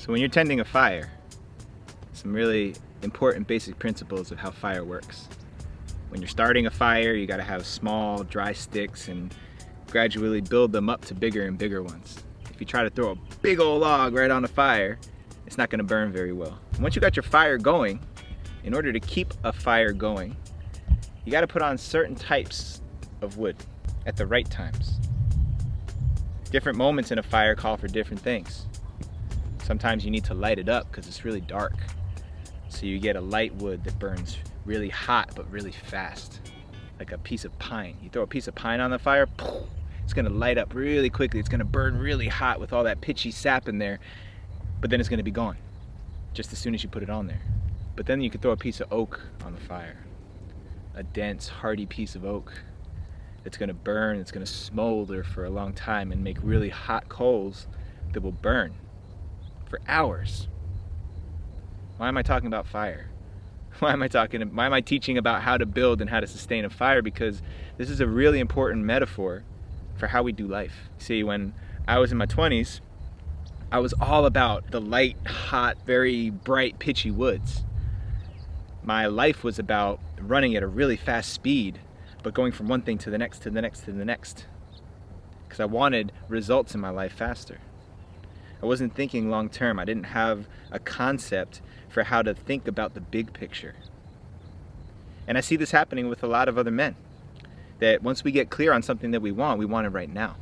So when you're tending a fire, some really important basic principles of how fire works. When you're starting a fire, you gotta have small, dry sticks and gradually build them up to bigger and bigger ones. If you try to throw a big old log right on the fire, it's not gonna burn very well. Once you got your fire going, in order to keep a fire going, you gotta put on certain types of wood at the right times. Different moments in a fire call for different things. Sometimes you need to light it up because it's really dark. So you get a light wood that burns really hot but really fast, like a piece of pine. You throw a piece of pine on the fire, it's gonna light up really quickly. It's gonna burn really hot with all that pitchy sap in there, but then it's gonna be gone just as soon as you put it on there. But then you could throw a piece of oak on the fire, a dense, hardy piece of oak. It's gonna burn, it's gonna smolder for a long time and make really hot coals that will burn for hours. Why am I talking about fire? Why am I teaching about how to build and how to sustain a fire? Because this is a really important metaphor for how we do life. See, when I was in my 20s, I was all about the light, hot, very bright, pitchy woods. My life was about running at a really fast speed, but going from one thing to the next, to the next, to the next. Because I wanted results in my life faster. I wasn't thinking long term. I didn't have a concept for how to think about the big picture. And I see this happening with a lot of other men. That once we get clear on something that we want it right now.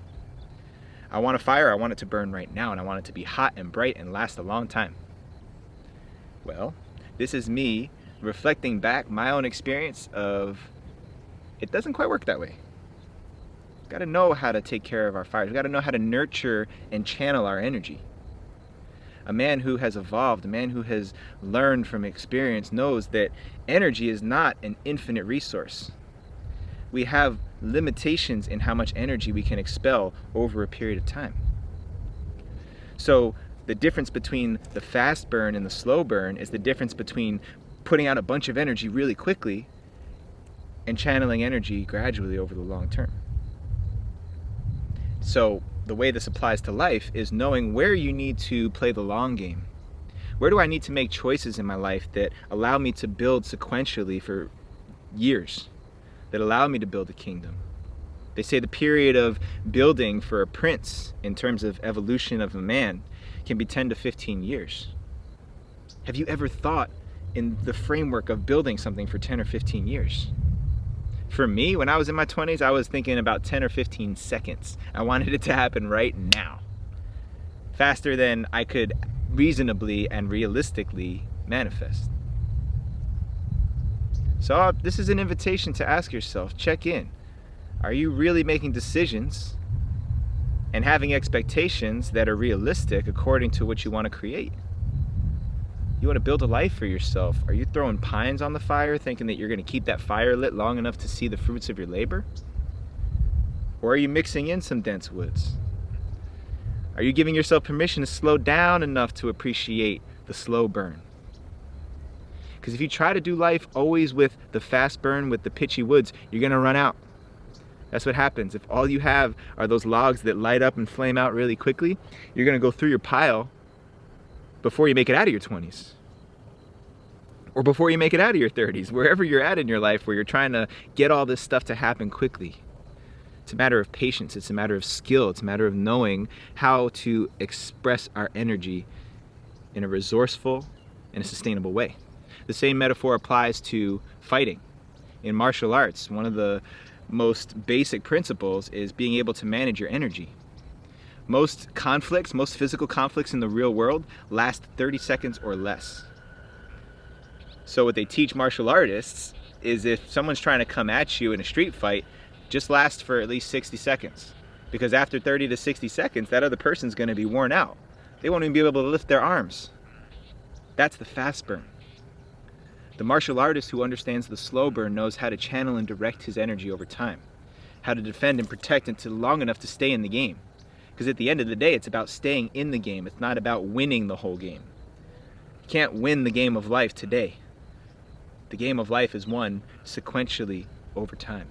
I want a fire, I want it to burn right now, and I want it to be hot and bright and last a long time. Well, this is me reflecting back my own experience of it doesn't quite work that way. We've got to know how to take care of our fires. We've got to know how to nurture and channel our energy. A man who has evolved, a man who has learned from experience knows that energy is not an infinite resource. We have limitations in how much energy we can expel over a period of time. So the difference between the fast burn and the slow burn is the difference between putting out a bunch of energy really quickly and channeling energy gradually over the long term. So the way this applies to life is knowing where you need to play the long game. Where do I need to make choices in my life that allow me to build sequentially for years, that allow me to build a kingdom? They say the period of building for a prince in terms of evolution of a man can be 10 to 15 years. Have you ever thought in the framework of building something for 10 or 15 years? For me, when I was in my 20s, I was thinking about 10 or 15 seconds. I wanted it to happen right now. Faster than I could reasonably and realistically manifest. So this is an invitation to ask yourself, check in. Are you really making decisions and having expectations that are realistic according to what you want to create? You want to build a life for yourself. Are you throwing pines on the fire thinking that you're going to keep that fire lit long enough to see the fruits of your labor? Or are you mixing in some dense woods? Are you giving yourself permission to slow down enough to appreciate the slow burn? Because if you try to do life always with the fast burn, with the pitchy woods, you're going to run out. That's what happens. If all you have are those logs that light up and flame out really quickly, you're going to go through your pile before you make it out of your 20s. Or before you make it out of your 30s, wherever you're at in your life where you're trying to get all this stuff to happen quickly. It's a matter of patience, it's a matter of skill, it's a matter of knowing how to express our energy in a resourceful and a sustainable way. The same metaphor applies to fighting. In martial arts, one of the most basic principles is being able to manage your energy. Most conflicts, most physical conflicts in the real world last 30 seconds or less. So what they teach martial artists is if someone's trying to come at you in a street fight, just last for at least 60 seconds. Because after 30 to 60 seconds, that other person's going to be worn out. They won't even be able to lift their arms. That's the fast burn. The martial artist who understands the slow burn knows how to channel and direct his energy over time. How to defend and protect until long enough to stay in the game. Because at the end of the day, it's about staying in the game. It's not about winning the whole game. You can't win the game of life today. The game of life is won sequentially over time.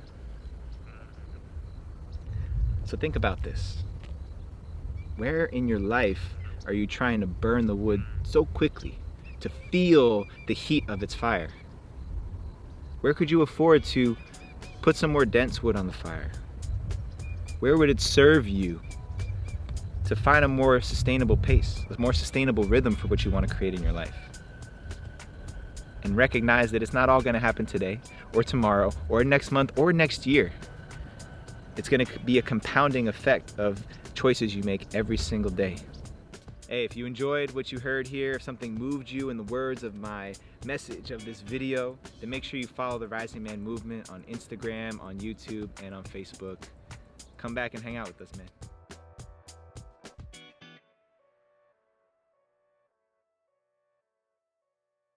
So think about this. Where in your life are you trying to burn the wood so quickly to feel the heat of its fire? Where could you afford to put some more dense wood on the fire? Where would it serve you to find a more sustainable pace, a more sustainable rhythm for what you want to create in your life? And recognize that it's not all going to happen today or tomorrow or next month or next year. It's going to be a compounding effect of choices you make every single day. Hey, if you enjoyed what you heard here, if something moved you in the words of my message of this video, then make sure you follow the Rising Man Movement on Instagram, on YouTube, and on Facebook. Come back and hang out with us, man.